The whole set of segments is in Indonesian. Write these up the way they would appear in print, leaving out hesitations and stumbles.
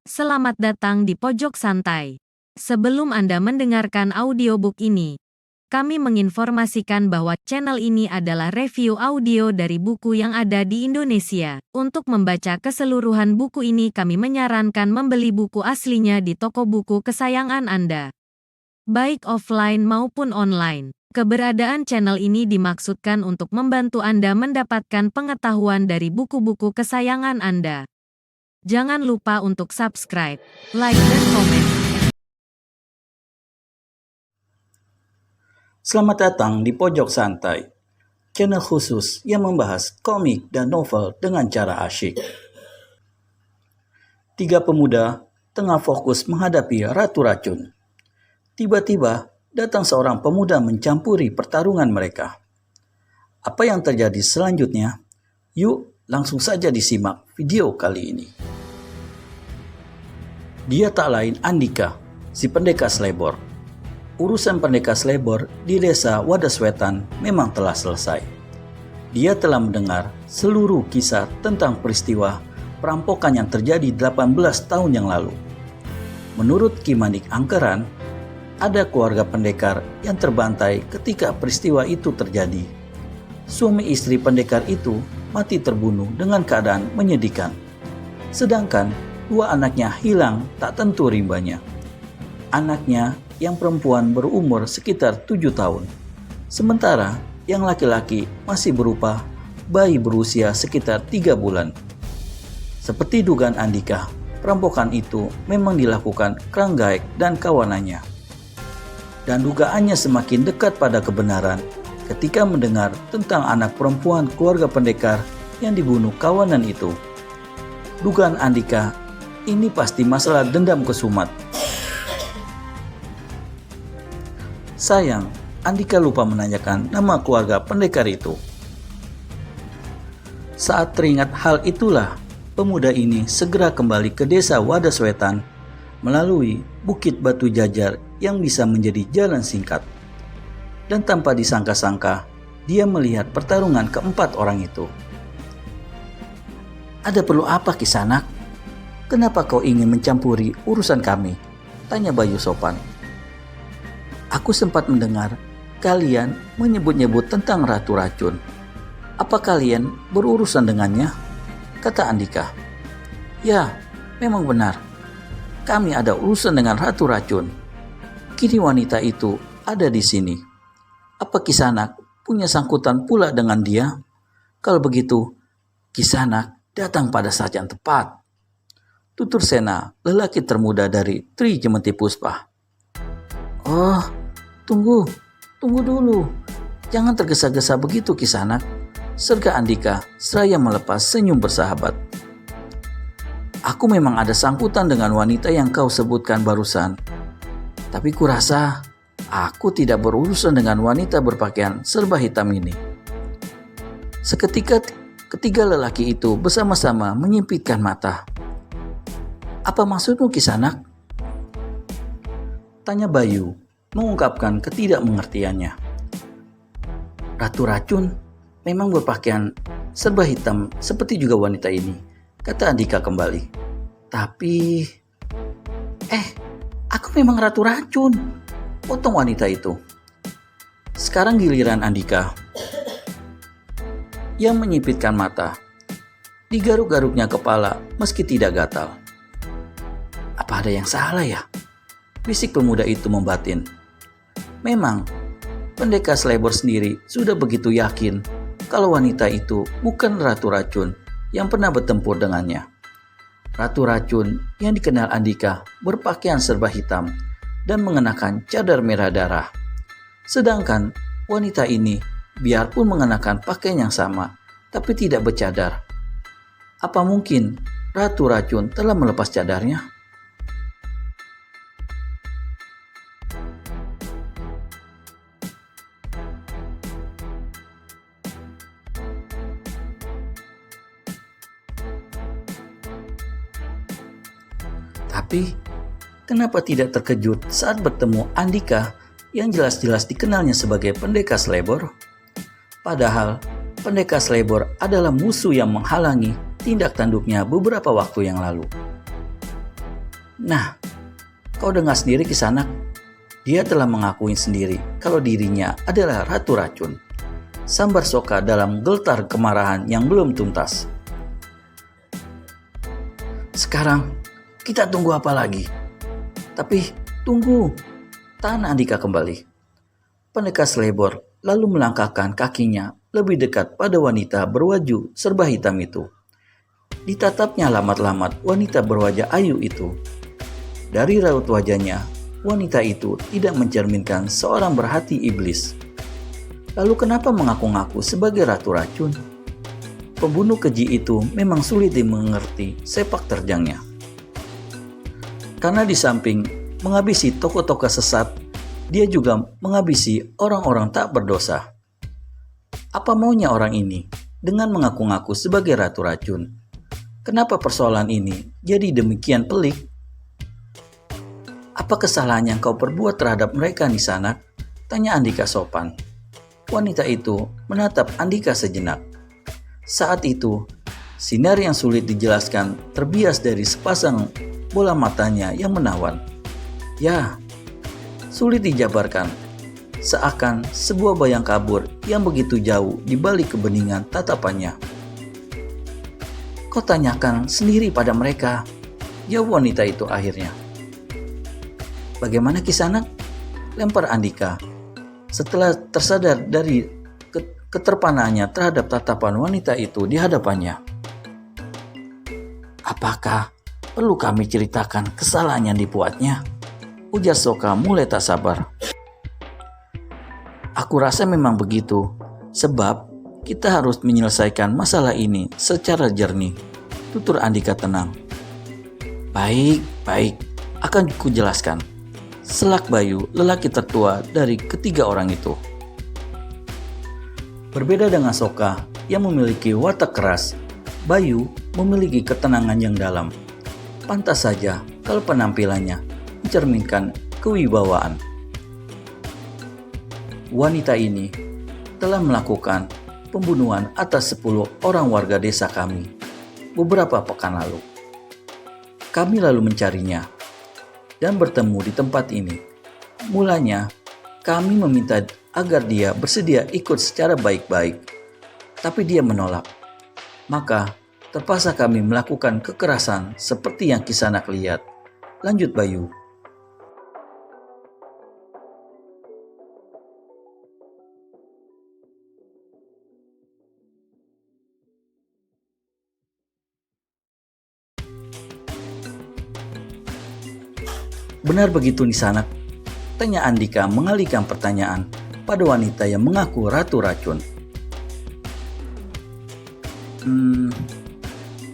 Selamat datang di Pojok Santai. Sebelum Anda mendengarkan audiobook ini, kami menginformasikan bahwa channel ini adalah review audio dari buku yang ada di Indonesia. Untuk membaca keseluruhan buku ini, kami menyarankan membeli buku aslinya di toko buku kesayangan Anda, baik offline maupun online. Keberadaan channel ini dimaksudkan untuk membantu Anda mendapatkan pengetahuan dari buku-buku kesayangan Anda. Jangan lupa untuk subscribe, like, dan komen. Selamat datang di Pojok Santai, channel khusus yang membahas komik dan novel dengan cara asyik. 3 pemuda tengah fokus menghadapi ratu racun. Tiba-tiba datang seorang pemuda mencampuri pertarungan mereka. Apa yang terjadi selanjutnya? Yuk langsung saja disimak video kali ini. Dia tak lain Andika, si pendekar Slebor. Urusan pendekar Slebor di desa Wadaswetan memang telah selesai. Dia telah mendengar seluruh kisah tentang peristiwa perampokan yang terjadi 18 tahun yang lalu. Menurut Ki Manik Angkeran, ada keluarga pendekar yang terbantai ketika peristiwa itu terjadi. Suami istri pendekar itu mati terbunuh dengan keadaan menyedihkan. Sedangkan 2 anaknya hilang tak tentu rimbanya. Anaknya yang perempuan berumur sekitar 7 tahun. Sementara yang laki-laki masih berupa bayi berusia sekitar 3 bulan. Seperti dugaan Andika, perampokan itu memang dilakukan Kranggaek dan kawanannya. Dan dugaannya semakin dekat pada kebenaran ketika mendengar tentang anak perempuan keluarga pendekar yang dibunuh kawanan itu. Dugaan Andika, ini pasti masalah dendam kesumat. Sayang, Andika lupa menanyakan nama keluarga pendekar itu. Saat teringat hal itulah, pemuda ini segera kembali ke desa Wadaswetan melalui Bukit Batu Jajar yang bisa menjadi jalan singkat. Dan tanpa disangka-sangka, dia melihat pertarungan keempat orang itu. "Ada perlu apa, Kisanak? Kenapa kau ingin mencampuri urusan kami?" tanya Bayu sopan. "Aku sempat mendengar kalian menyebut-nyebut tentang ratu racun. Apa kalian berurusan dengannya?" kata Andika. "Ya, memang benar. Kami ada urusan dengan ratu racun. Kini wanita itu ada di sini. Apa Kisanak punya sangkutan pula dengan dia? Kalau begitu, Kisanak datang pada saat yang tepat," tutur Sena, lelaki termuda dari Tri Jemeti Puspa. "Oh, tunggu dulu. Jangan tergesa-gesa begitu, Kisanak," serga Andika seraya melepas senyum bersahabat. "Aku memang ada sangkutan dengan wanita yang kau sebutkan barusan. Tapi kurasa aku tidak berurusan dengan wanita berpakaian serba hitam ini." Seketika ketiga lelaki itu bersama-sama menyipitkan mata. "Apa maksudmu, Kisanak?" tanya Bayu, mengungkapkan ketidakmengertiannya. "Ratu racun memang berpakaian serba hitam seperti juga wanita ini," kata Andika kembali. "Tapi... aku memang ratu racun," potong wanita itu. Sekarang giliran Andika yang menyipitkan mata. Digaruk-garuknya kepala meski tidak gatal. "Apa ada yang salah ya?" bisik pemuda itu membatin. Memang, pendekar Slebor sendiri sudah begitu yakin kalau wanita itu bukan ratu racun yang pernah bertempur dengannya. Ratu racun yang dikenal Andika berpakaian serba hitam dan mengenakan cadar merah darah. Sedangkan wanita ini biarpun mengenakan pakaian yang sama, tapi tidak bercadar. Apa mungkin ratu racun telah melepas cadarnya? Tapi, kenapa tidak terkejut saat bertemu Andika yang jelas-jelas dikenalnya sebagai pendekar Slebor? Padahal, pendekar Slebor adalah musuh yang menghalangi tindak tanduknya beberapa waktu yang lalu. Nah, kau dengar sendiri Kisanak. Dia telah mengakui sendiri kalau dirinya adalah Ratu Racun. Sambar Sokka dalam getar kemarahan yang belum tuntas. Sekarang, kita tunggu apa lagi? Tapi, tunggu. Tahan Andika kembali. Pendekar Slebor lalu melangkahkan kakinya lebih dekat pada wanita berwaju serba hitam itu. Ditatapnya lamat-lamat wanita berwajah ayu itu. Dari raut wajahnya, wanita itu tidak mencerminkan seorang berhati iblis. Lalu kenapa mengaku-ngaku sebagai Ratu Racun? Pembunuh keji itu memang sulit dimengerti sepak terjangnya. Karena di samping menghabisi tokoh-tokoh sesat, dia juga menghabisi orang-orang tak berdosa. Apa maunya orang ini dengan mengaku-ngaku sebagai Ratu Racun? Kenapa persoalan ini jadi demikian pelik? Apa kesalahan yang kau perbuat terhadap mereka Nisanak? Tanya Andika sopan. Wanita itu menatap Andika sejenak. Saat itu, sinar yang sulit dijelaskan terbias dari sepasang bola matanya yang menawan. Ya, sulit dijabarkan. Seakan sebuah bayang kabur yang begitu jauh di balik kebeningan tatapannya. Kau tanyakan sendiri pada mereka, jawab wanita itu akhirnya. Bagaimana Kisanak? Lempar Andika. Setelah tersadar dari keterpanaannya terhadap tatapan wanita itu di hadapannya. Apakah perlu kami ceritakan kesalahan yang dibuatnya? Ujar Sokka mulai tak sabar. Aku rasa memang begitu, sebab kita harus menyelesaikan masalah ini secara jernih, tutur Andika tenang. Baik, akan kujelaskan. Selak Bayu, lelaki tertua dari ketiga orang itu. Berbeda dengan Sokka yang memiliki watak keras, Bayu memiliki ketenangan yang dalam. Pantas saja kalau penampilannya mencerminkan kewibawaan. Wanita ini telah melakukan pembunuhan atas 10 orang warga desa kami beberapa pekan lalu. Kami lalu mencarinya dan bertemu di tempat ini. Mulanya, kami meminta agar dia bersedia ikut secara baik-baik, tapi dia menolak. Maka, terpaksa kami melakukan kekerasan seperti yang Kisanak lihat. Lanjut Bayu. Benar begitu Nisanak? Tanya Andika mengalihkan pertanyaan pada wanita yang mengaku Ratu Racun.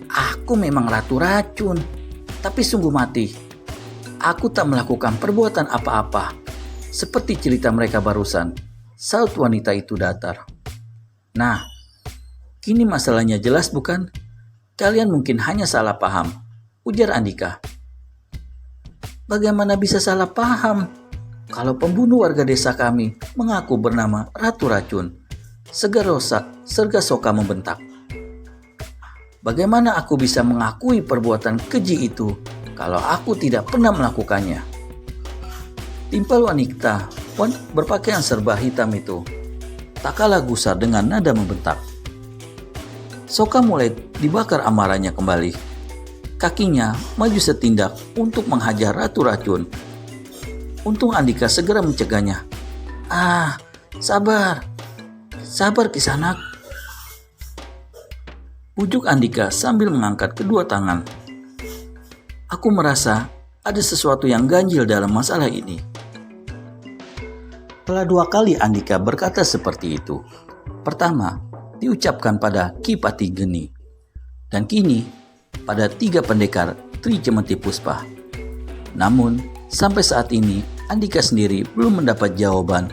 Aku memang Ratu Racun, tapi sungguh mati. Aku tak melakukan perbuatan apa-apa, seperti cerita mereka barusan, saut wanita itu datar. Nah, kini masalahnya jelas bukan? Kalian mungkin hanya salah paham, ujar Andika. Bagaimana bisa salah paham? Kalau pembunuh warga desa kami mengaku bernama Ratu Racun, Serga Sokka membentak. Bagaimana aku bisa mengakui perbuatan keji itu kalau aku tidak pernah melakukannya? Timpal wanita berpakaian serba hitam itu tak kalah gusar dengan nada membentak. Sokka mulai dibakar amarahnya kembali. Kakinya maju setindak untuk menghajar Ratu Racun. Untung Andika segera mencegahnya. Sabar Kisanak. Bujuk Andika sambil mengangkat kedua tangan. Aku merasa ada sesuatu yang ganjil dalam masalah ini. Telah 2 kali Andika berkata seperti itu. Pertama, diucapkan pada Ki Pati Geni. Dan kini, pada 3 pendekar Tri Cemeti Puspa. Namun, sampai saat ini Andika sendiri belum mendapat jawaban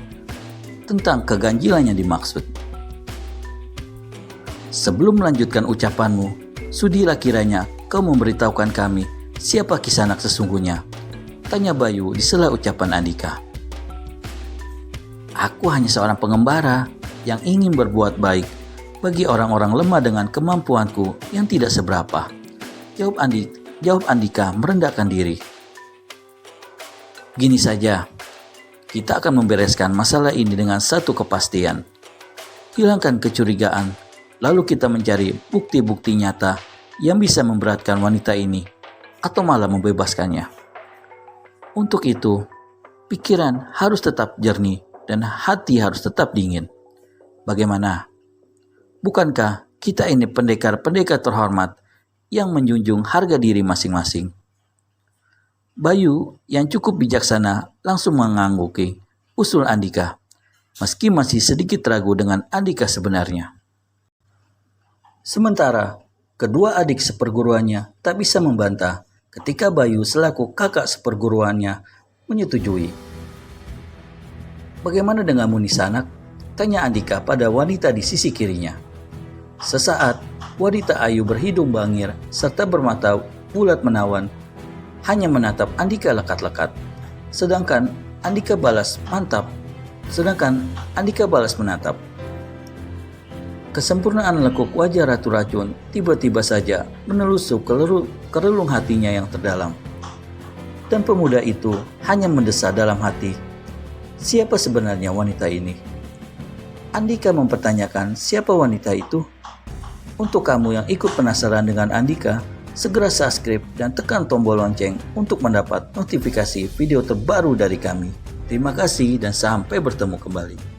tentang keganjilan yang dimaksud. Sebelum melanjutkan ucapanmu, sudilah kiranya kau memberitahukan kami siapa Kisanak sesungguhnya, tanya Bayu di sela ucapan Andika. Aku hanya seorang pengembara yang ingin berbuat baik bagi orang-orang lemah dengan kemampuanku yang tidak seberapa. Jawab Andika merendahkan diri. Gini saja, kita akan membereskan masalah ini dengan satu kepastian. Hilangkan kecurigaan, lalu kita mencari bukti-bukti nyata yang bisa memberatkan wanita ini atau malah membebaskannya. Untuk itu, pikiran harus tetap jernih dan hati harus tetap dingin. Bagaimana? Bukankah kita ini pendekar-pendekar terhormat yang menjunjung harga diri masing-masing? Bayu yang cukup bijaksana langsung mengangguki usul Andika, meski masih sedikit ragu dengan Andika sebenarnya. Sementara, kedua adik seperguruannya tak bisa membantah ketika Bayu selaku kakak seperguruannya menyetujui. Bagaimana denganmu Nisanak? Tanya Andika pada wanita di sisi kirinya. Sesaat, wanita ayu berhidung bangir serta bermata bulat menawan hanya menatap Andika lekat-lekat. Sedangkan Andika balas menatap. Kesempurnaan lekuk wajah Ratu Racun tiba-tiba saja menelusup ke relung hatinya yang terdalam. Dan pemuda itu hanya mendesah dalam hati. Siapa sebenarnya wanita ini? Andika mempertanyakan siapa wanita itu. Untuk kamu yang ikut penasaran dengan Andika, segera subscribe dan tekan tombol lonceng untuk mendapat notifikasi video terbaru dari kami. Terima kasih dan sampai bertemu kembali.